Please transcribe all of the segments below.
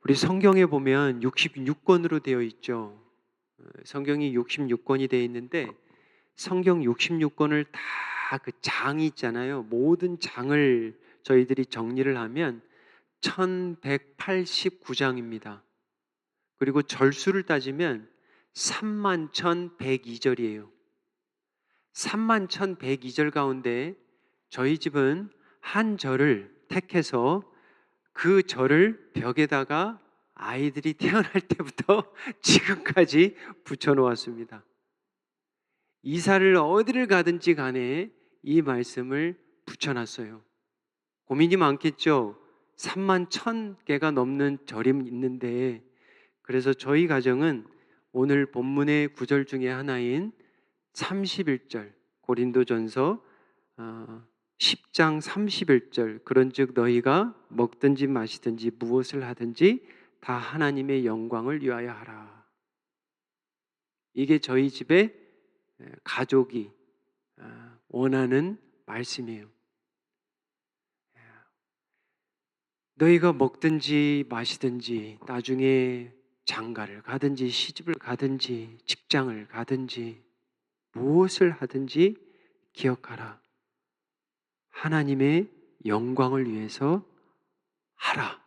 우리 성경에 보면 66권으로 되어 있죠. 성경이 66권이 되어 있는데 성경 66권을 다 그 장이 있잖아요. 모든 장을 저희들이 정리를 하면 1189장입니다. 그리고 절수를 따지면 31,102절이에요. 31,102절 가운데 저희 집은 한 절을 택해서 그 절을 벽에다가 아이들이 태어날 때부터 지금까지 붙여놓았습니다. 이사를 어디를 가든지 간에 이 말씀을 붙여놨어요. 고민이 많겠죠. 31,000개가 넘는 절이 있는데, 그래서 저희 가정은 오늘 본문의 구절 중에 하나인 31절 고린도전서 10장 31절 그런즉 너희가 먹든지 마시든지 무엇을 하든지 다 하나님의 영광을 위하여 하라. 이게 저희 집의 가족이 원하는 말씀이에요. 너희가 먹든지 마시든지 나중에 장가를 가든지 시집을 가든지 직장을 가든지 무엇을 하든지 기억하라. 하나님의 영광을 위해서 하라.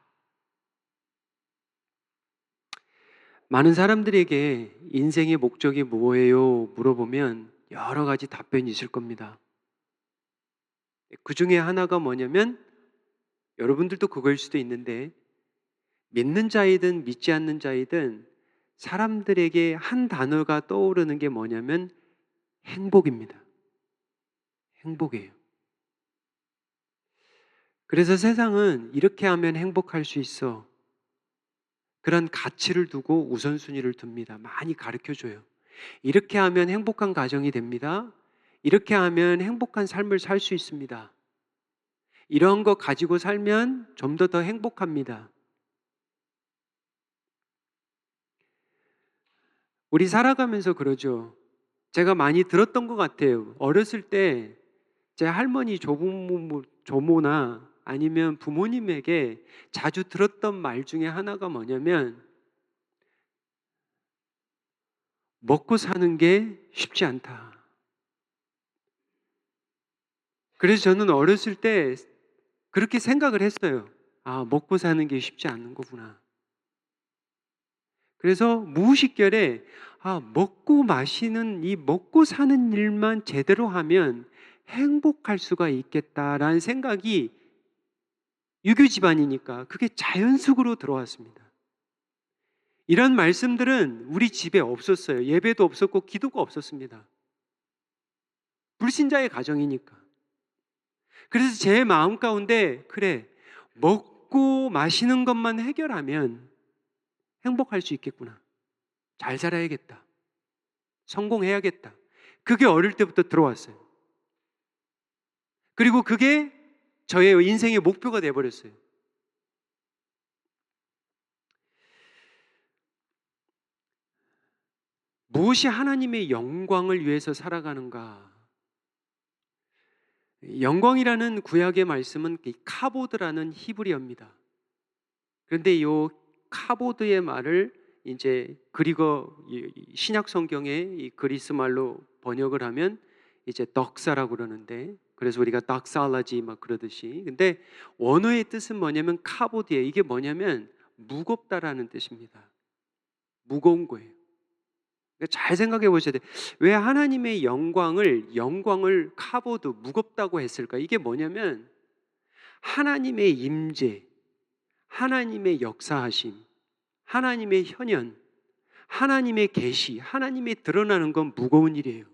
많은 사람들에게 인생의 목적이 뭐예요? 물어보면 여러 가지 답변이 있을 겁니다. 그 중에 하나가 뭐냐면 여러분들도 그거일 수도 있는데 믿는 자이든 믿지 않는 자이든 사람들에게 한 단어가 떠오르는 게 뭐냐면 행복입니다. 행복이에요. 그래서 세상은 이렇게 하면 행복할 수 있어. 그런 가치를 두고 우선순위를 둡니다. 많이 가르쳐줘요. 이렇게 하면 행복한 가정이 됩니다. 이렇게 하면 행복한 삶을 살 수 있습니다. 이런 거 가지고 살면 좀 더 행복합니다. 우리 살아가면서 그러죠. 제가 많이 들었던 것 같아요. 어렸을 때 제 할머니 조모나 아니면 부모님에게 자주 들었던 말 중에 하나가 뭐냐면 먹고 사는 게 쉽지 않다. 그래서 저는 어렸을 때 그렇게 생각을 했어요. 아, 먹고 사는 게 쉽지 않은 거구나. 그래서 무의식결에 먹고 마시는 이 먹고 사는 일만 제대로 하면 행복할 수가 있겠다라는 생각이 유교 집안이니까 그게 자연적으로 들어왔습니다. 이런 말씀들은 우리 집에 없었어요. 예배도 없었고 기도가 없었습니다. 불신자의 가정이니까. 그래서 제 마음 가운데 그래, 먹고 마시는 것만 해결하면 행복할 수 있겠구나. 잘 살아야겠다. 성공해야겠다. 그게 어릴 때부터 들어왔어요. 그리고 그게 저의 인생의 목표가 되어버렸어요. 무엇이 하나님의 영광을 위해서 살아가는가? 영광이라는 구약의 말씀은 카보드라는 히브리어입니다. 그런데 이 카보드의 말을 이제 그리고 신약 성경의 이 그리스 말로 번역을 하면 이제 덕사라고 그러는데, 그래서 우리가 덕살라지 막 그러듯이, 근데 원어의 뜻은 뭐냐면 카보드예요. 이게 뭐냐면 무겁다라는 뜻입니다. 무거운 거예요. 그러니까 잘 생각해 보셔야 돼요. 왜 하나님의 영광을 카보드 무겁다고 했을까? 이게 뭐냐면 하나님의 임재, 하나님의 역사하심, 하나님의 현현, 하나님의 계시, 하나님의 드러나는 건 무거운 일이에요.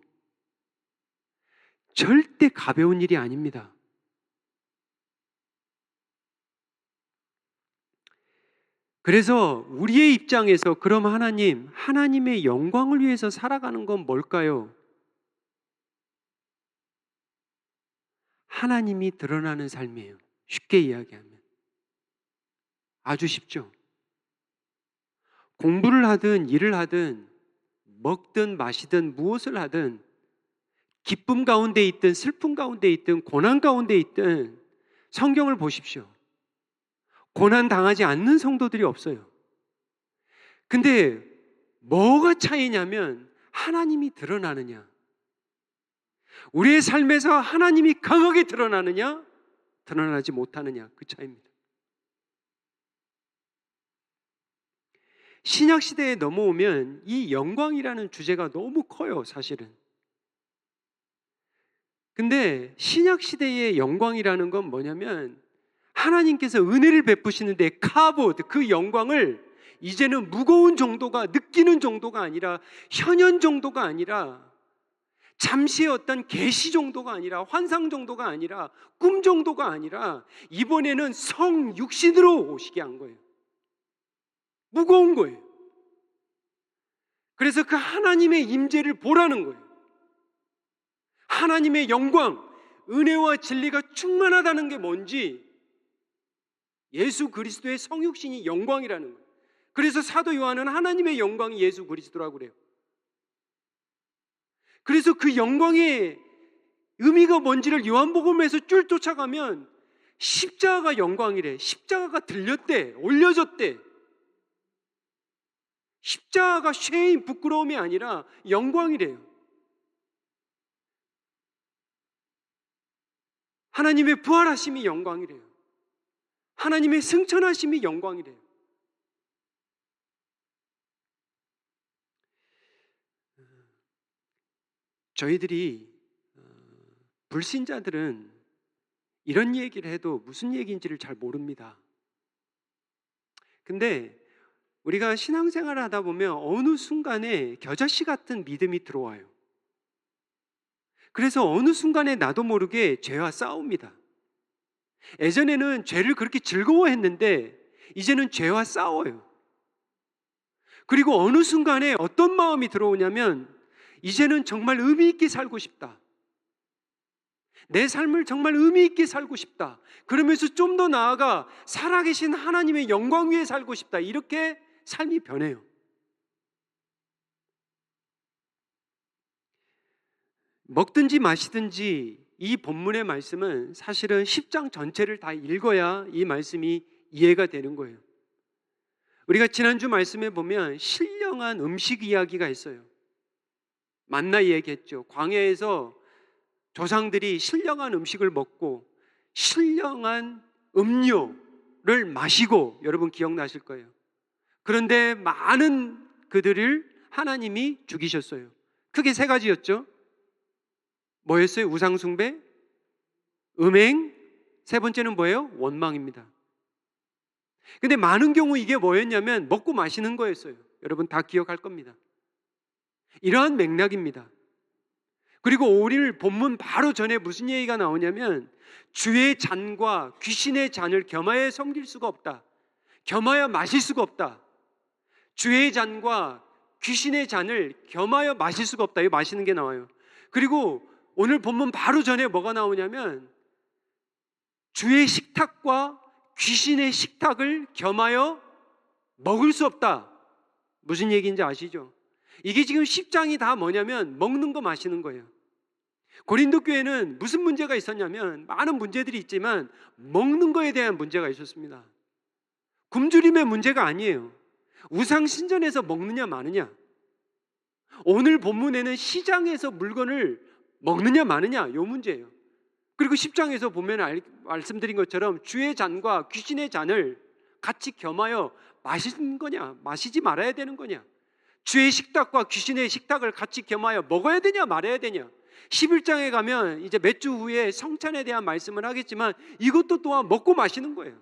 절대 가벼운 일이 아닙니다. 그래서 우리의 입장에서 그럼 하나님의 영광을 위해서 살아가는 건 뭘까요? 하나님이 드러나는 삶이에요. 쉽게 이야기하면. 아주 쉽죠. 공부를 하든 일을 하든 먹든 마시든 무엇을 하든 기쁨 가운데 있든 슬픔 가운데 있든 고난 가운데 있든 성경을 보십시오. 고난 당하지 않는 성도들이 없어요. 근데 뭐가 차이냐면 하나님이 드러나느냐, 우리의 삶에서 하나님이 강하게 드러나느냐, 드러나지 못하느냐, 그 차이입니다. 신약 시대에 넘어오면 이 영광이라는 주제가 너무 커요, 사실은. 근데 신약 시대의 영광이라는 건 뭐냐면 하나님께서 은혜를 베푸시는데 카보드, 그 영광을 이제는 무거운 정도가, 느끼는 정도가 아니라, 현현 정도가 아니라, 잠시의 어떤 계시 정도가 아니라, 환상 정도가 아니라, 꿈 정도가 아니라 이번에는 성육신으로 오시게 한 거예요. 무거운 거예요. 그래서 그 하나님의 임재를 보라는 거예요. 하나님의 영광, 은혜와 진리가 충만하다는 게 뭔지, 예수 그리스도의 성육신이 영광이라는 거예요. 그래서 사도 요한은 하나님의 영광이 예수 그리스도라고 그래요. 그래서 그 영광의 의미가 뭔지를 요한복음에서 쭉 쫓아가면 십자가가 영광이래. 십자가가 들렸대, 올려졌대. 십자가가 쉐임, 부끄러움이 아니라 영광이래요. 하나님의 부활하심이 영광이래요. 하나님의 승천하심이 영광이래요. 저희들이 불신자들은 이런 얘기를 해도 무슨 얘기인지를 잘 모릅니다. 근데 우리가 신앙생활을 하다 보면 어느 순간에 겨자씨 같은 믿음이 들어와요. 그래서 어느 순간에 나도 모르게 죄와 싸웁니다. 예전에는 죄를 그렇게 즐거워했는데 이제는 죄와 싸워요. 그리고 어느 순간에 어떤 마음이 들어오냐면 이제는 정말 의미 있게 살고 싶다. 내 삶을 정말 의미 있게 살고 싶다. 그러면서 좀 더 나아가 살아계신 하나님의 영광 위에 살고 싶다. 이렇게 삶이 변해요. 먹든지 마시든지 이 본문의 말씀은 사실은 10장 전체를 다 읽어야 이 말씀이 이해가 되는 거예요. 우리가 지난주 말씀에 보면 신령한 음식 이야기가 있어요. 만나 얘기했죠. 광야에서 조상들이 신령한 음식을 먹고 신령한 음료를 마시고, 여러분 기억나실 거예요. 그런데 많은 그들을 하나님이 죽이셨어요. 크게 세 가지였죠. 뭐였어요? 우상숭배, 음행, 세 번째는 뭐예요? 원망입니다. 근데 많은 경우 이게 뭐였냐면 먹고 마시는 거였어요. 여러분 다 기억할 겁니다. 이러한 맥락입니다. 그리고 오늘 본문 바로 전에 무슨 얘기가 나오냐면 주의 잔과 귀신의 잔을 겸하여 섬길 수가 없다. 겸하여 마실 수가 없다. 주의 잔과 귀신의 잔을 겸하여 마실 수가 없다. 이 마시는 게 나와요. 그리고 오늘 본문 바로 전에 뭐가 나오냐면 주의 식탁과 귀신의 식탁을 겸하여 먹을 수 없다. 무슨 얘기인지 아시죠? 이게 지금 10장이 다 뭐냐면 먹는 거 마시는 거예요. 고린도 교회는 무슨 문제가 있었냐면 많은 문제들이 있지만 먹는 거에 대한 문제가 있었습니다. 굶주림의 문제가 아니에요. 우상 신전에서 먹느냐 마느냐. 오늘 본문에는 시장에서 물건을 먹느냐 마느냐, 이 문제예요. 그리고 10장에서 보면 말씀드린 것처럼 주의 잔과 귀신의 잔을 같이 겸하여 마시는 거냐, 마시지 말아야 되는 거냐, 주의 식탁과 귀신의 식탁을 같이 겸하여 먹어야 되냐 말아야 되냐. 11장에 가면 이제 몇 주 후에 성찬에 대한 말씀을 하겠지만 이것도 또한 먹고 마시는 거예요.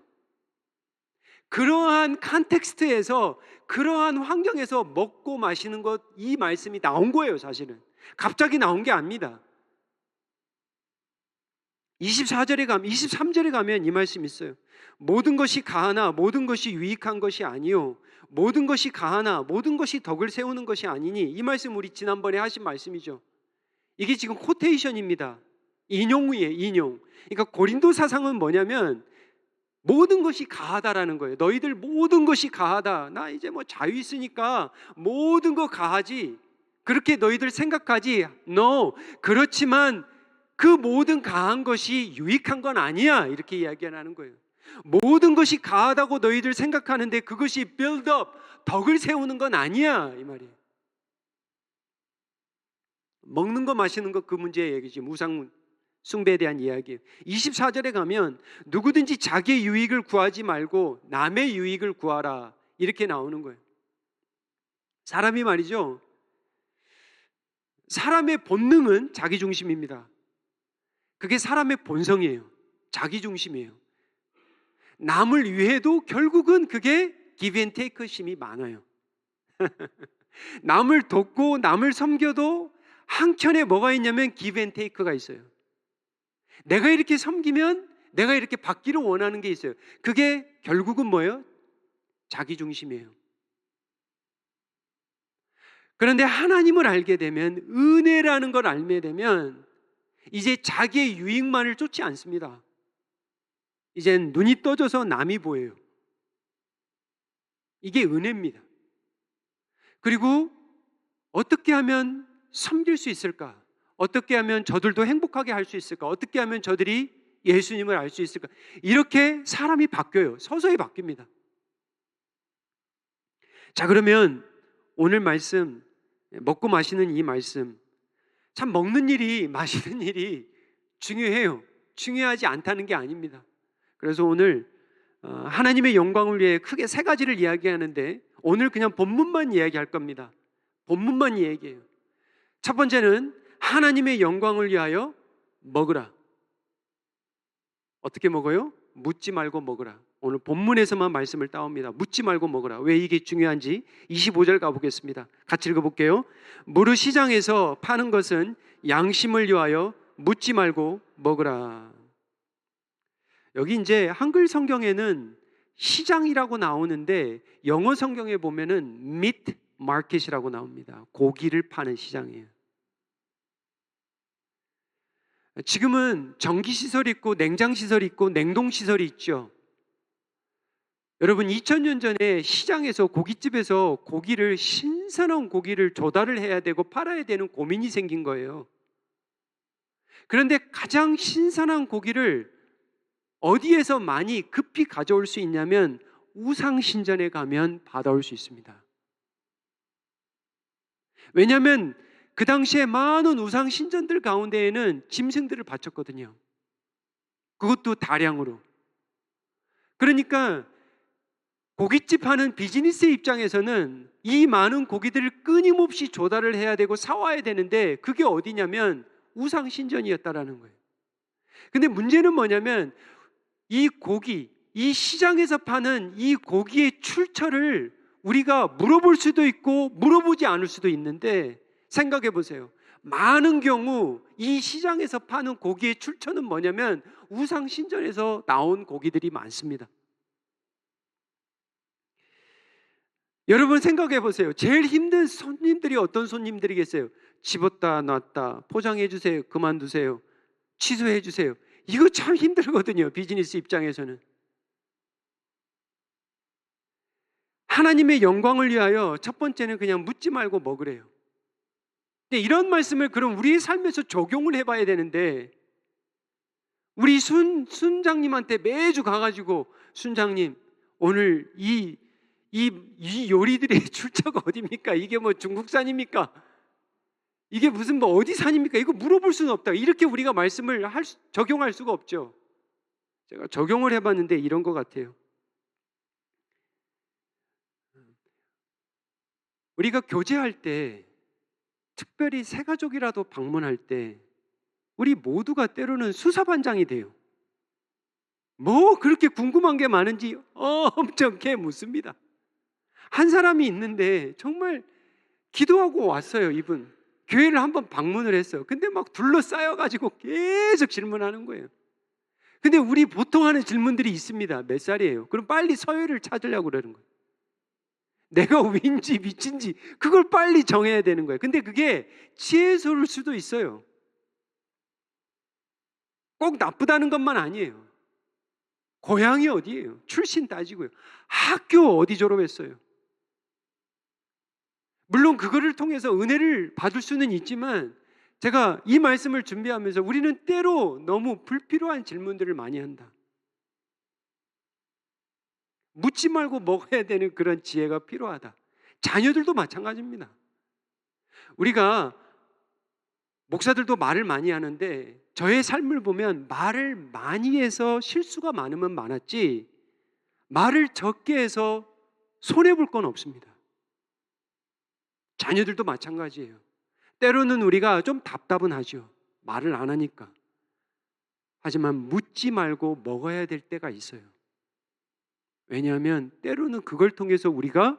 그러한 컨텍스트에서, 그러한 환경에서 먹고 마시는 것, 이 말씀이 나온 거예요. 사실은 갑자기 나온 게 아닙니다. 23절에 가면 이 말씀이 있어요. 모든 것이 가하나 모든 것이 유익한 것이 아니요 모든 것이 가하나 모든 것이 덕을 세우는 것이 아니니. 이 말씀 우리 지난번에 하신 말씀이죠. 이게 지금 코테이션입니다. 인용 위에 인용. 그러니까 고린도 사상은 뭐냐면 모든 것이 가하다라는 거예요. 너희들 모든 것이 가하다. 나 이제 뭐 자유 있으니까 모든 거 가하지. 그렇게 너희들 생각하지. No. 그렇지만 그 모든 가한 것이 유익한 건 아니야. 이렇게 이야기하는 거예요. 모든 것이 가하다고 너희들 생각하는데 그것이 빌드업, 덕을 세우는 건 아니야, 이 말이에요. 먹는 거 마시는 거 그 문제의 얘기지. 우상 숭배에 대한 이야기예요. 24절에 가면 누구든지 자기의 유익을 구하지 말고 남의 유익을 구하라, 이렇게 나오는 거예요. 사람이 말이죠, 사람의 본능은 자기중심입니다. 그게 사람의 본성이에요. 자기중심이에요. 남을 위해도 결국은 그게 give and take 심이 많아요. 남을 돕고 남을 섬겨도 한켠에 뭐가 있냐면 give and take가 있어요. 내가 이렇게 섬기면 내가 이렇게 받기를 원하는 게 있어요. 그게 결국은 뭐예요? 자기중심이에요. 그런데 하나님을 알게 되면, 은혜라는 걸 알게 되면 이제 자기의 유익만을 쫓지 않습니다. 이젠 눈이 떠져서 남이 보여요. 이게 은혜입니다. 그리고 어떻게 하면 섬길 수 있을까? 어떻게 하면 저들도 행복하게 할 수 있을까? 어떻게 하면 저들이 예수님을 알 수 있을까? 이렇게 사람이 바뀌어요. 서서히 바뀝니다. 자, 그러면 오늘 말씀, 먹고 마시는 이 말씀, 참 먹는 일이, 마시는 일이 중요해요. 중요하지 않다는 게 아닙니다. 그래서 오늘 하나님의 영광을 위해 크게 세 가지를 이야기하는데, 오늘 그냥 본문만 이야기할 겁니다. 본문만 이야기해요. 첫 번째는 하나님의 영광을 위하여 먹으라. 어떻게 먹어요? 묻지 말고 먹으라. 오늘 본문에서만 말씀을 따옵니다. 묻지 말고 먹으라. 왜 이게 중요한지 25절 가보겠습니다. 같이 읽어볼게요. 무릇 시장에서 파는 것은 양심을 위하여 묻지 말고 먹으라. 여기 이제 한글 성경에는 시장이라고 나오는데 영어 성경에 보면은 meat market이라고 나옵니다. 고기를 파는 시장이에요. 지금은 전기시설이 있고 냉장시설이 있고 냉동시설이 있죠. 여러분, 2000년 전에 시장에서, 고깃집에서 고기를, 신선한 고기를 조달을 해야 되고 팔아야 되는 고민이 생긴 거예요. 그런데 가장 신선한 고기를 어디에서 많이 급히 가져올 수 있냐면 우상신전에 가면 받아올 수 있습니다. 왜냐하면 그 당시에 많은 우상신전들 가운데에는 짐승들을 바쳤거든요. 그것도 다량으로. 그러니까 고깃집 하는 비즈니스의 입장에서는 이 많은 고기들을 끊임없이 조달을 해야 되고 사와야 되는데, 그게 어디냐면 우상신전이었다라는 거예요. 근데 문제는 뭐냐면 이 고기, 이 시장에서 파는 이 고기의 출처를 우리가 물어볼 수도 있고 물어보지 않을 수도 있는데, 생각해 보세요. 많은 경우 이 시장에서 파는 고기의 출처는 뭐냐면 우상신전에서 나온 고기들이 많습니다. 여러분 생각해 보세요. 제일 힘든 손님들이 어떤 손님들이겠어요? 집었다 놨다, 포장해 주세요, 그만두세요, 취소해 주세요. 이거 참 힘들거든요, 비즈니스 입장에서는. 하나님의 영광을 위하여 첫 번째는 그냥 묻지 말고 먹으래요. 근데 이런 말씀을 그럼 우리의 삶에서 적용을 해봐야 되는데, 우리 순장님한테 매주 가가지고, 순장님 오늘 이 요리들의 출처가 어디입니까? 이게 뭐 중국산입니까? 이게 무슨 뭐 어디 산입니까? 이거 물어볼 수는 없다. 이렇게 우리가 말씀을 적용할 수가 없죠. 제가 적용을 해봤는데 이런 것 같아요. 우리가 교제할 때, 특별히 새가족이라도 방문할 때 우리 모두가 때로는 수사반장이 돼요. 뭐 그렇게 궁금한 게 많은지 엄청 묻습니다. 한 사람이 있는데 정말 기도하고 왔어요. 이분 교회를 한번 방문을 했어요. 근데 막 둘러싸여가지고 계속 질문하는 거예요. 근데 우리 보통 하는 질문들이 있습니다. 몇 살이에요? 그럼 빨리 서열을 찾으려고 그러는 거예요. 내가 위인지 미친지 그걸 빨리 정해야 되는 거예요. 근데 그게 지혜서울 수도 있어요. 꼭 나쁘다는 것만 아니에요. 고향이 어디예요? 출신 따지고요. 학교 어디 졸업했어요? 물론 그거를 통해서 은혜를 받을 수는 있지만, 제가 이 말씀을 준비하면서 우리는 때로 너무 불필요한 질문들을 많이 한다. 묻지 말고 먹어야 되는 그런 지혜가 필요하다. 자녀들도 마찬가지입니다. 우리가 목사들도 말을 많이 하는데 저의 삶을 보면 말을 많이 해서 실수가 많으면 많았지 말을 적게 해서 손해볼 건 없습니다. 자녀들도 마찬가지예요. 때로는 우리가 좀 답답은 하죠. 말을 안 하니까. 하지만 묻지 말고 먹어야 될 때가 있어요. 왜냐하면 때로는 그걸 통해서 우리가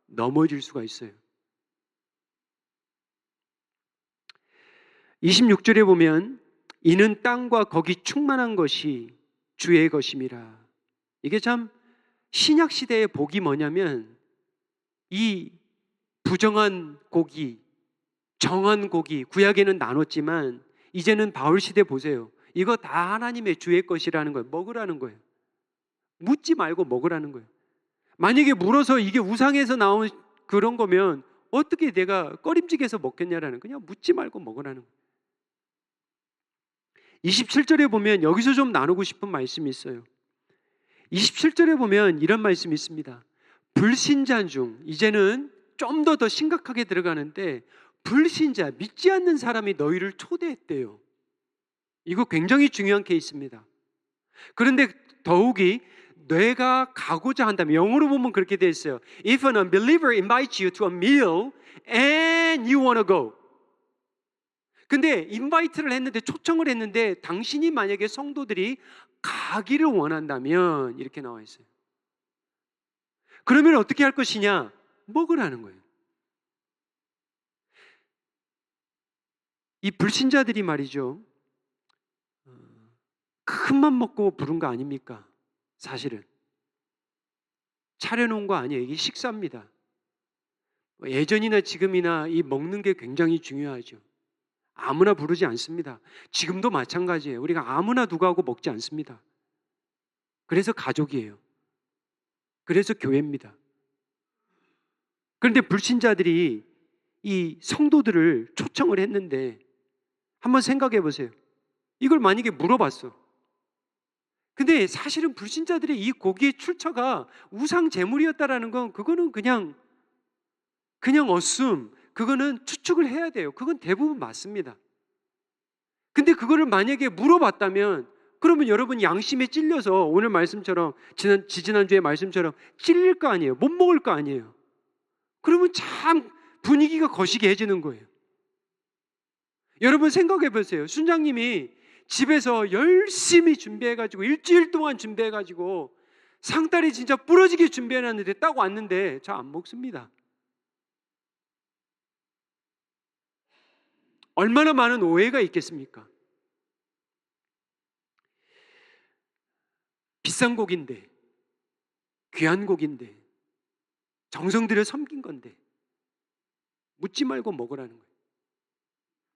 넘어질 수가 있어요. 26절에 보면 이는 땅과 거기 충만한 것이 주의 것임이라. 이게 참 신약 시대의 복이 뭐냐면 이 부정한 고기, 정한 고기, 구약에는 나눴지만 이제는 바울 시대 보세요. 이거 다 하나님의 주의 것이라는 거예요. 먹으라는 거예요. 묻지 말고 먹으라는 거예요. 만약에 물어서 이게 우상에서 나온 그런 거면 어떻게 내가 꺼림직해서 먹겠냐라는, 그냥 묻지 말고 먹으라는 거예요. 27절에 보면 여기서 좀 나누고 싶은 말씀이 있어요. 27절에 보면 이런 말씀이 있습니다. 불신자 중, 이제는 좀 더 심각하게 들어가는데, 불신자, 믿지 않는 사람이 너희를 초대했대요. 이거 굉장히 중요한 케이스입니다. 그런데 더욱이 내가 가고자 한다면, 영어로 보면 그렇게 돼 있어요. If an unbeliever invites you to a meal and you want to go. 근데 인바이트를 했는데, 초청을 했는데 당신이 만약에 성도들이 가기를 원한다면 이렇게 나와 있어요. 그러면 어떻게 할 것이냐? 먹으라는 거예요. 이 불신자들이 말이죠, 큰맘 먹고 부른 거 아닙니까? 사실은 차려놓은 거 아니에요. 이게 식사입니다. 예전이나 지금이나 이 먹는 게 굉장히 중요하죠. 아무나 부르지 않습니다. 지금도 마찬가지예요. 우리가 아무나 누가 하고 먹지 않습니다. 그래서 가족이에요. 그래서 교회입니다. 그런데 불신자들이 이 성도들을 초청을 했는데, 한번 생각해 보세요. 이걸 만약에 물어봤어. 근데 사실은 불신자들의 이 고기의 출처가 우상 제물이었다라는 건, 그거는 그냥 어슴, 그거는 추측을 해야 돼요. 그건 대부분 맞습니다. 근데 그거를 만약에 물어봤다면, 그러면 여러분 양심에 찔려서 오늘 말씀처럼, 지지난주의 말씀처럼 찔릴 거 아니에요. 못 먹을 거 아니에요. 그러면 참 분위기가 거시기해지는 거예요. 여러분 생각해 보세요. 순장님이 집에서 열심히 준비해가지고 일주일 동안 준비해가지고 상다리 진짜 부러지게 준비해놨는데 딱 왔는데 저 안 먹습니다. 얼마나 많은 오해가 있겠습니까? 비싼 곡인데, 귀한 곡인데, 정성 들여 섬긴 건데 묻지 말고 먹으라는 거예요.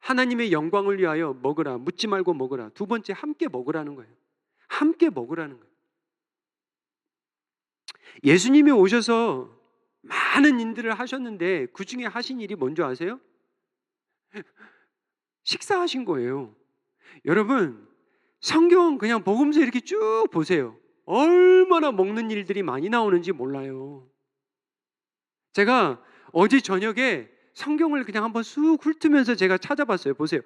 하나님의 영광을 위하여 먹으라. 묻지 말고 먹으라. 두 번째, 함께 먹으라는 거예요. 함께 먹으라는 거예요. 예수님이 오셔서 많은 일들을 하셨는데 그 중에 하신 일이 뭔지 아세요? 식사하신 거예요. 여러분, 성경 그냥 복음서 이렇게 쭉 보세요. 얼마나 먹는 일들이 많이 나오는지 몰라요. 제가 어제 저녁에 성경을 그냥 한번 쑥 훑으면서 제가 찾아봤어요. 보세요.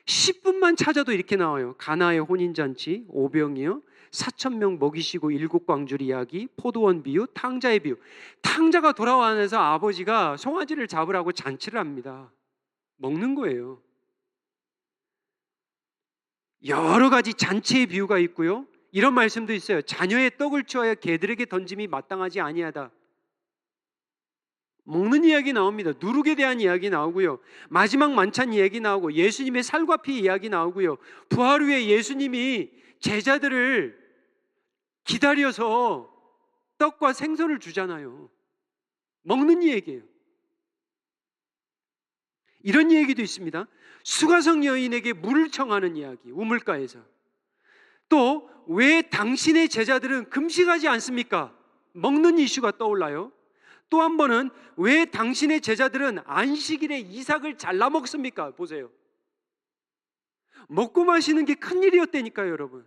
10분만 찾아도 이렇게 나와요. 가나의 혼인잔치, 오병이요, 4,000명 먹이시고 7광줄 이야기, 포도원 비유, 탕자의 비유. 탕자가 돌아와서 아버지가 송아지를 잡으라고 잔치를 합니다. 먹는 거예요. 여러 가지 잔치의 비유가 있고요. 이런 말씀도 있어요. 자녀의 떡을 취하여 개들에게 던짐이 마땅하지 아니하다. 먹는 이야기 나옵니다. 누룩에 대한 이야기 나오고요. 마지막 만찬 이야기 나오고, 예수님의 살과 피 이야기 나오고요. 부활 후에 예수님이 제자들을 기다려서 떡과 생선을 주잖아요. 먹는 얘기예요. 이런 얘기도 있습니다. 수가성 여인에게 물을 청하는 이야기, 우물가에서. 또 왜 당신의 제자들은 금식하지 않습니까? 먹는 이슈가 떠올라요. 또 한 번은 왜 당신의 제자들은 안식일에 이삭을 잘라 먹습니까? 보세요. 먹고 마시는 게 큰일이었다니까요, 여러분.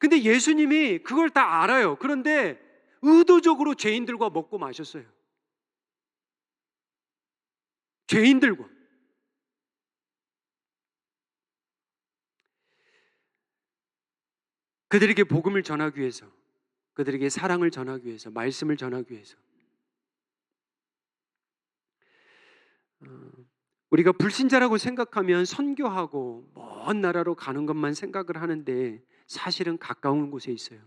근데 예수님이 그걸 다 알아요. 그런데 의도적으로 죄인들과 먹고 마셨어요. 죄인들과. 그들에게 복음을 전하기 위해서, 그들에게 사랑을 전하기 위해서, 말씀을 전하기 위해서. 우리가 불신자라고 생각하면 선교하고 먼 나라로 가는 것만 생각을 하는데 사실은 가까운 곳에 있어요.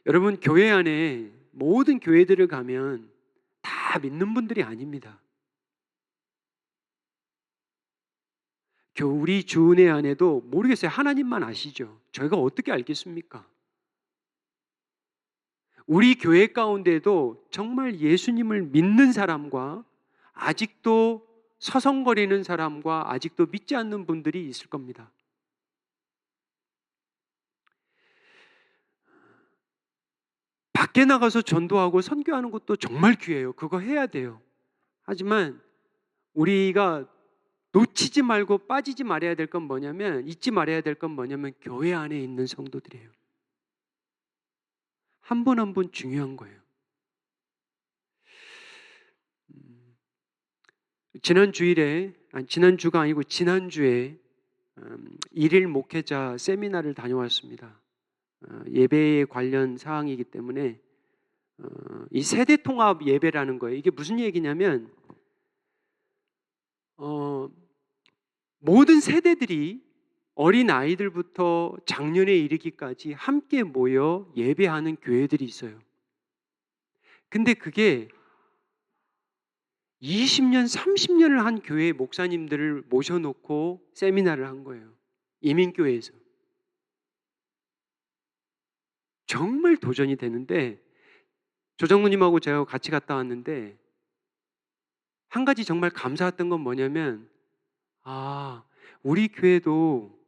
여러분, 교회 안에 모든 교회들을 가면 다 믿는 분들이 아닙니다. 우리 주은혜 안에도 모르겠어요. 하나님만 아시죠. 저희가 어떻게 알겠습니까? 우리 교회 가운데도 정말 예수님을 믿는 사람과 아직도 서성거리는 사람과 아직도 믿지 않는 분들이 있을 겁니다. 밖에 나가서 전도하고 선교하는 것도 정말 귀해요. 그거 해야 돼요. 하지만 우리가 놓치지 말고 빠지지 말아야 될 건 뭐냐면, 잊지 말아야 될 건 뭐냐면 교회 안에 있는 성도들이에요. 한 분 한 분 중요한 거예요. 지난주가 아니고 지난주에 일일 목회자 세미나를 다녀왔습니다. 예배에 관련 사항이기 때문에 이 세대 통합 예배라는 거예요. 이게 무슨 얘기냐면 모든 세대들이 어린 아이들부터 장년에 이르기까지 함께 모여 예배하는 교회들이 있어요. 근데 그게 20년, 30년을 한 교회 목사님들을 모셔놓고 세미나를 한 거예요. 이민교회에서. 정말 도전이 되는데, 조정무님하고 제가 같이 갔다 왔는데 한 가지 정말 감사했던 건 뭐냐면, 우리 교회도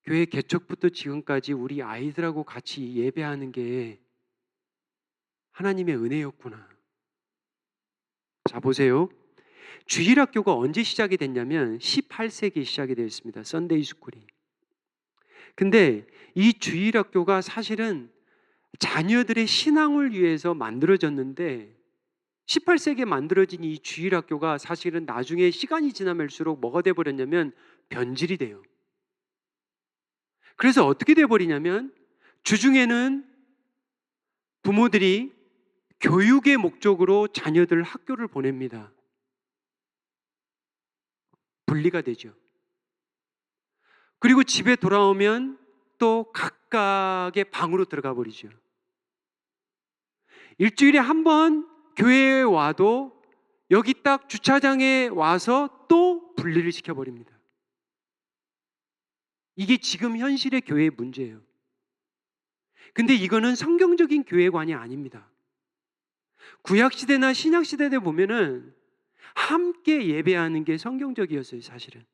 교회 개척부터 지금까지 우리 아이들하고 같이 예배하는 게 하나님의 은혜였구나. 자, 보세요. 주일학교가 언제 시작이 됐냐면 18세기에 시작이 되었습니다. 썬데이 스쿨이. 근데 이 주일학교가 사실은 자녀들의 신앙을 위해서 만들어졌는데 18세기에 만들어진 이 주일학교가 사실은 나중에 시간이 지나면서록 뭐가 돼버렸냐면 변질이 돼요. 그래서 어떻게 돼버리냐면 주중에는 부모들이 교육의 목적으로 자녀들 학교를 보냅니다. 분리가 되죠. 그리고 집에 돌아오면 또 각각의 방으로 들어가 버리죠. 일주일에 한 번 교회에 와도 여기 딱 주차장에 와서 또 분리를 시켜버립니다. 이게 지금 현실의 교회의 문제예요. 근데 이거는 성경적인 교회관이 아닙니다. 구약시대나 신약시대에 보면은 함께 예배하는 게 성경적이었어요, 사실은.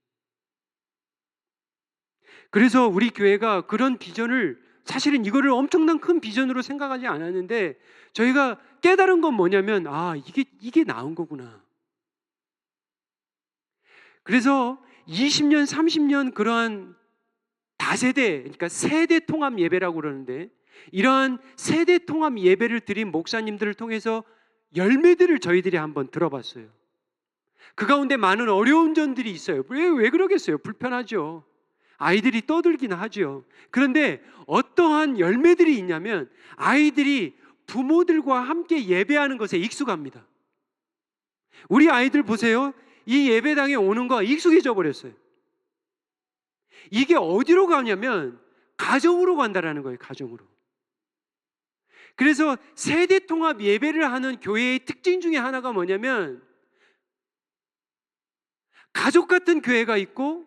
그래서 우리 교회가 그런 비전을, 사실은 이거를 엄청난 큰 비전으로 생각하지 않았는데 저희가 깨달은 건 뭐냐면 이게 나은 거구나. 그래서 20년, 30년 그러한 다세대, 그러니까 세대 통합 예배라고 그러는데 이러한 세대 통합 예배를 드린 목사님들을 통해서 열매들을 저희들이 한번 들어봤어요. 그 가운데 많은 어려운 점들이 있어요. 왜 그러겠어요? 불편하죠. 아이들이 떠들긴 하죠. 그런데 어떠한 열매들이 있냐면 아이들이 부모들과 함께 예배하는 것에 익숙합니다. 우리 아이들 보세요. 이 예배당에 오는 거 익숙해져 버렸어요. 이게 어디로 가냐면 가정으로 간다라는 거예요. 가정으로. 그래서 세대 통합 예배를 하는 교회의 특징 중에 하나가 뭐냐면 가족 같은 교회가 있고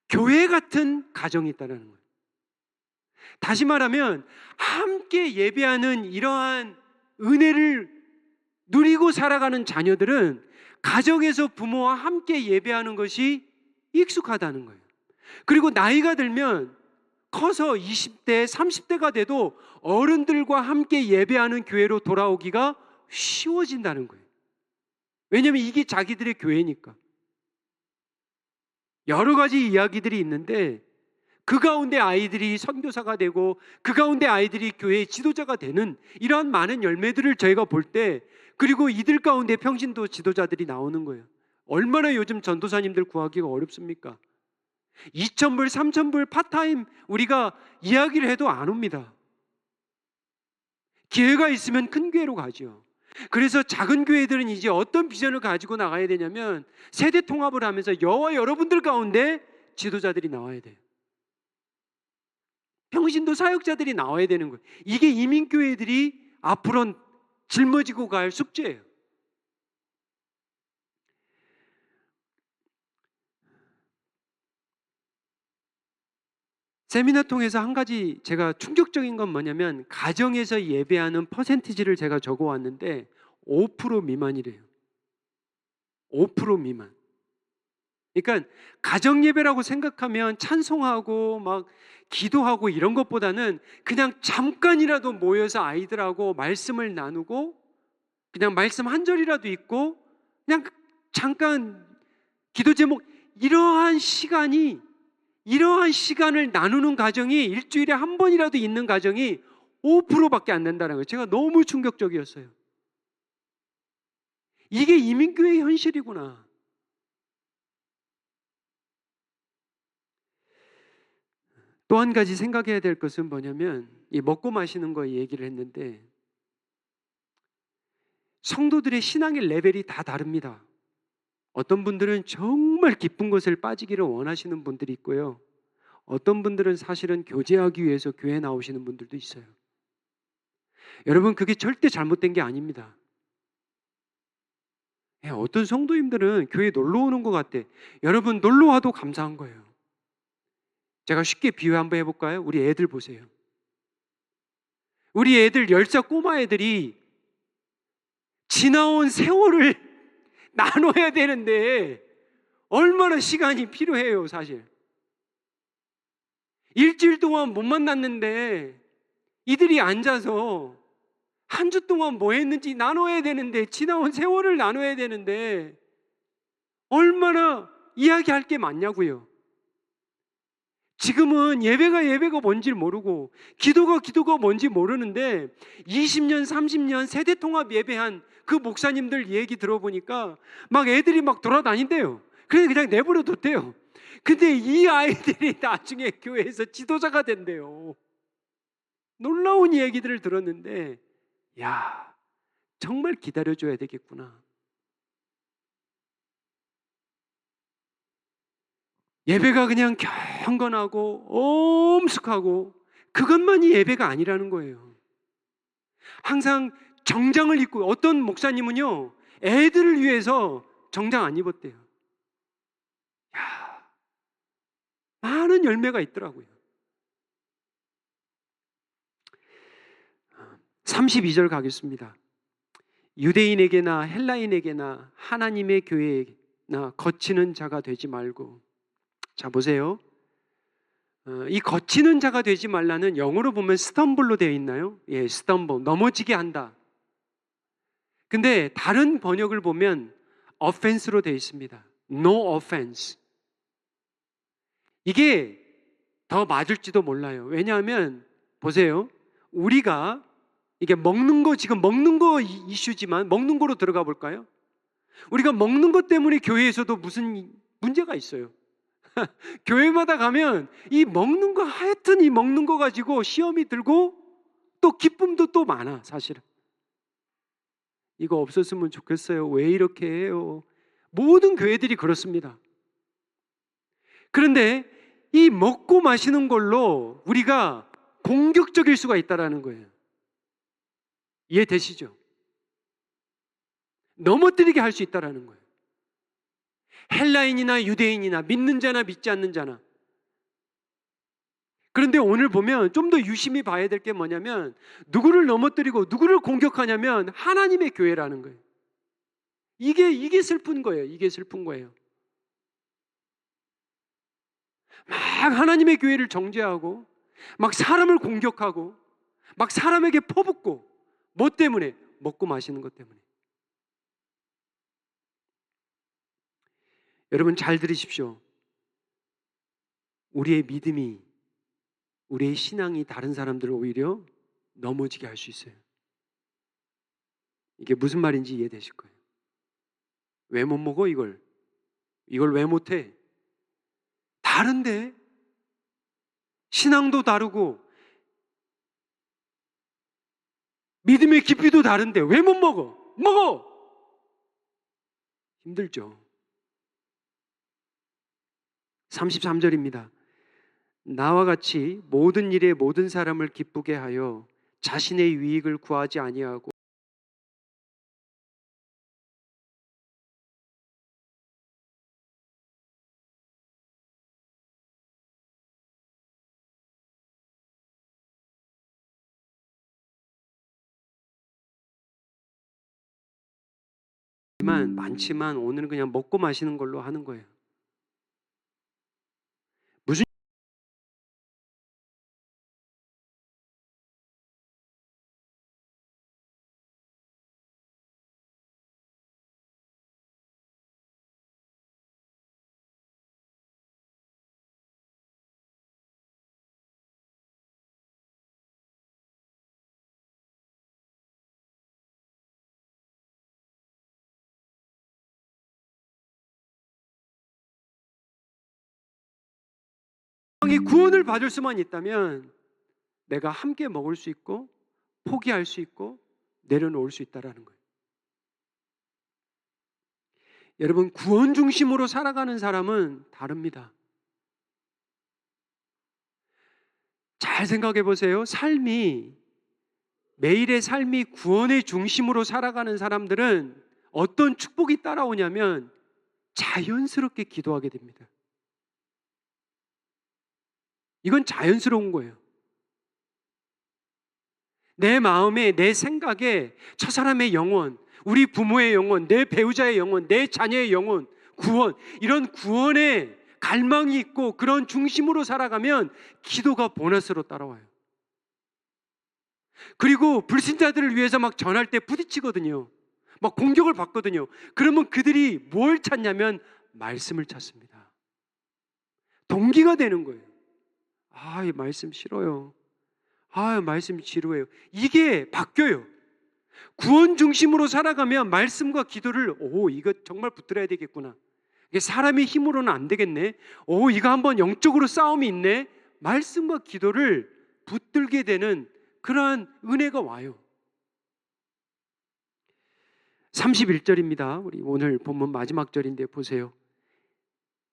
교회 같은 가정이 있다는 거예요. 다시 말하면 함께 예배하는 이러한 은혜를 누리고 살아가는 자녀들은 가정에서 부모와 함께 예배하는 것이 익숙하다는 거예요. 그리고 나이가 들면 커서 20대, 30대가 돼도 어른들과 함께 예배하는 교회로 돌아오기가 쉬워진다는 거예요. 왜냐하면 이게 자기들의 교회니까. 여러 가지 이야기들이 있는데 그 가운데 아이들이 선교사가 되고 그 가운데 아이들이 교회의 지도자가 되는 이러한 많은 열매들을 저희가 볼 때, 그리고 이들 가운데 평신도 지도자들이 나오는 거예요. 얼마나 요즘 전도사님들 구하기가 어렵습니까? 2,000불, 3,000불 파타임 우리가 이야기를 해도 안 옵니다. 기회가 있으면 큰 교회로 가죠. 그래서 작은 교회들은 이제 어떤 비전을 가지고 나가야 되냐면, 세대 통합을 하면서 여와 여러분들 가운데 지도자들이 나와야 돼요. 평신도 사역자들이 나와야 되는 거예요. 이게 이민교회들이 앞으로 짊어지고 갈 숙제예요. 세미나 통해서 한 가지 제가 충격적인 건 뭐냐면, 가정에서 예배하는 퍼센티지를 제가 적어왔는데 5% 미만이래요. 5% 미만. 그러니까 가정 예배라고 생각하면 찬송하고 막 기도하고 이런 것보다는 그냥 잠깐이라도 모여서 아이들하고 말씀을 나누고 그냥 말씀 한 절이라도 읽고 그냥 잠깐 기도 제목, 이러한 시간을 나누는 가정이 일주일에 한 번이라도 있는 가정이 5%밖에 안 된다는 거예요. 제가 너무 충격적이었어요. 이게 이민교회의 현실이구나. 또 한 가지 생각해야 될 것은 뭐냐면, 이 먹고 마시는 거 얘기를 했는데, 성도들의 신앙의 레벨이 다 다릅니다. 어떤 분들은 정말 깊은 것을 빠지기를 원하시는 분들이 있고요. 어떤 분들은 사실은 교제하기 위해서 교회에 나오시는 분들도 있어요. 여러분, 그게 절대 잘못된 게 아닙니다. 어떤 성도님들은 교회에 놀러 오는 것 같아. 여러분, 놀러 와도 감사한 거예요. 제가 쉽게 비유 한번 해볼까요? 우리 애들 보세요. 우리 애들 10살 꼬마 애들이 지나온 세월을 나눠야 되는데 얼마나 시간이 필요해요, 사실. 일주일 동안 못 만났는데 이들이 앉아서 한 주 동안 뭐 했는지 나눠야 되는데, 지나온 세월을 나눠야 되는데 얼마나 이야기할 게 많냐고요. 지금은 예배가 뭔지 모르고 기도가 뭔지 모르는데, 20년 30년 세대 통합 예배한 그 목사님들 얘기 들어보니까 막 애들이 막 돌아다닌대요. 그래서 그냥 내버려 뒀대요. 근데 이 아이들이 나중에 교회에서 지도자가 된대요. 놀라운 얘기들을 들었는데, 야, 정말 기다려줘야 되겠구나. 예배가 그냥 경건하고 엄숙하고 그것만이 예배가 아니라는 거예요. 항상 정장을 입고, 어떤 목사님은요 애들을 위해서 정장 안 입었대요. 야, 많은 열매가 있더라고요. 32절 가겠습니다. 유대인에게나 헬라인에게나 하나님의 교회나 거치는 자가 되지 말고. 자, 보세요. 이 거치는 자가 되지 말라는 영어로 보면 스텀블로 되어 있나요? 예, 스텀블, 넘어지게 한다. 근데 다른 번역을 보면 offense로 되어 있습니다. No offense. 이게 더 맞을지도 몰라요. 왜냐하면 보세요. 우리가 이게 지금 먹는 거 이슈지만 먹는 거로 들어가 볼까요? 우리가 먹는 것 때문에 교회에서도 무슨 문제가 있어요. 교회마다 가면 하여튼 이 먹는 거 가지고 시험이 들고 또 기쁨도 또 많아, 사실은. 이거 없었으면 좋겠어요. 왜 이렇게 해요? 모든 교회들이 그렇습니다. 그런데 이 먹고 마시는 걸로 우리가 공격적일 수가 있다는 거예요. 이해되시죠? 넘어뜨리게 할 수 있다는 거예요. 헬라인이나 유대인이나 믿는 자나 믿지 않는 자나. 그런데 오늘 보면 좀 더 유심히 봐야 될 게 뭐냐면, 누구를 넘어뜨리고 누구를 공격하냐면 하나님의 교회라는 거예요. 이게 슬픈 거예요. 이게 슬픈 거예요. 막 하나님의 교회를 정죄하고 막 사람을 공격하고 막 사람에게 퍼붓고, 뭐 때문에? 먹고 마시는 것 때문에. 여러분 잘 들으십시오. 우리의 믿음이 우리의 신앙이 다른 사람들을 오히려 넘어지게 할 수 있어요. 이게 무슨 말인지 이해되실 거예요. 왜 못 먹어 이걸? 이걸 왜 못해? 다른데? 신앙도 다르고 믿음의 깊이도 다른데 왜 못 먹어? 먹어! 힘들죠. 33절입니다. 나와 같이 모든 일에 모든 사람을 기쁘게 하여 자신의 유익을 구하지 아니하고 많지만 오늘은 그냥 먹고 마시는 걸로 하는 거예요. 무슨 이 구원을 받을 수만 있다면 내가 함께 먹을 수 있고 포기할 수 있고 내려놓을 수 있다라는 거예요. 여러분, 구원 중심으로 살아가는 사람은 다릅니다. 잘 생각해 보세요. 매일의 삶이 구원의 중심으로 살아가는 사람들은 어떤 축복이 따라오냐면 자연스럽게 기도하게 됩니다. 이건 자연스러운 거예요. 내 마음에, 내 생각에 저 사람의 영혼, 우리 부모의 영혼, 내 배우자의 영혼, 내 자녀의 영혼, 구원, 이런 구원의 갈망이 있고 그런 중심으로 살아가면 기도가 보너스로 따라와요. 그리고 불신자들을 위해서 막 전할 때 부딪히거든요. 막 공격을 받거든요. 그러면 그들이 뭘 찾냐면 말씀을 찾습니다. 동기가 되는 거예요. 아, 이 말씀 싫어요. 아, 말씀 지루해요. 이게 바뀌어요. 구원 중심으로 살아가면 말씀과 기도를 이거 정말 붙들어야 되겠구나. 이게 사람의 힘으로는 안 되겠네. 이거 한번 영적으로 싸움이 있네. 말씀과 기도를 붙들게 되는 그러한 은혜가 와요. 31절입니다. 우리 오늘 본문 마지막 절인데 보세요.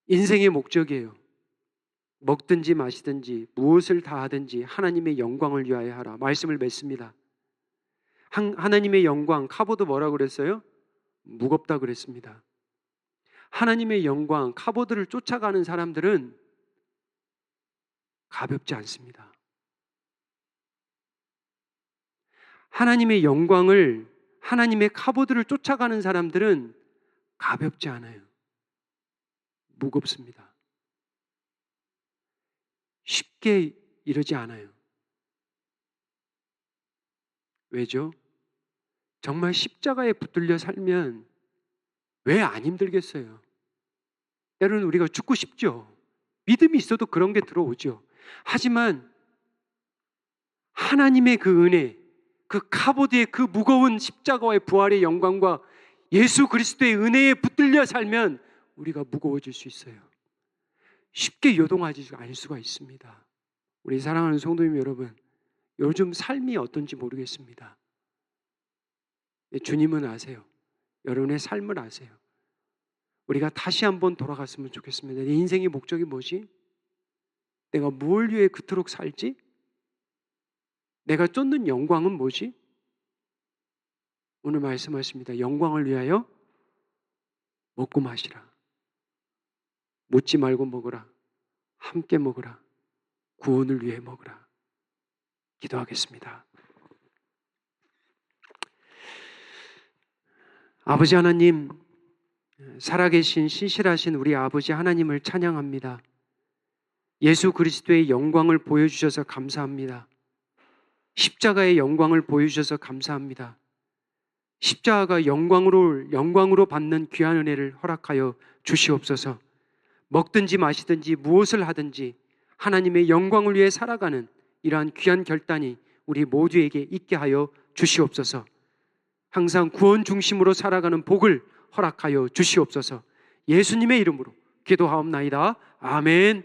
인생의 목적이에요. 먹든지 마시든지 무엇을 다 하든지 하나님의 영광을 위하여 하라. 말씀을 맺습니다. 하나님의 영광, 카보드 뭐라고 그랬어요? 무겁다 그랬습니다. 하나님의 영광, 카보드를 쫓아가는 사람들은 가볍지 않습니다. 하나님의 영광을, 하나님의 카보드를 쫓아가는 사람들은 가볍지 않아요. 무겁습니다. 쉽게 이러지 않아요. 왜죠? 정말 십자가에 붙들려 살면 왜 안 힘들겠어요? 때로는 우리가 죽고 싶죠. 믿음이 있어도 그런 게 들어오죠. 하지만 하나님의 그 은혜, 그 카보드의 그 무거운 십자가의 부활의 영광과 예수 그리스도의 은혜에 붙들려 살면 우리가 무거워질 수 있어요. 쉽게 요동하지 않을 수가 있습니다. 우리 사랑하는 성도님 여러분, 요즘 삶이 어떤지 모르겠습니다. 주님은 아세요. 여러분의 삶을 아세요. 우리가 다시 한번 돌아갔으면 좋겠습니다. 내 인생의 목적이 뭐지? 내가 뭘 위해 그토록 살지? 내가 쫓는 영광은 뭐지? 오늘 말씀하십니다. 영광을 위하여 먹고 마시라. 묻지 말고 먹으라. 함께 먹으라. 구원을 위해 먹으라. 기도하겠습니다. 아버지 하나님, 살아계신 신실하신 우리 아버지 하나님을 찬양합니다. 예수 그리스도의 영광을 보여주셔서 감사합니다. 십자가의 영광을 보여주셔서 감사합니다. 십자가가 영광으로 받는 귀한 은혜를 허락하여 주시옵소서. 먹든지 마시든지 무엇을 하든지 하나님의 영광을 위해 살아가는 이러한 귀한 결단이 우리 모두에게 있게 하여 주시옵소서. 항상 구원 중심으로 살아가는 복을 허락하여 주시옵소서. 예수님의 이름으로 기도하옵나이다. 아멘.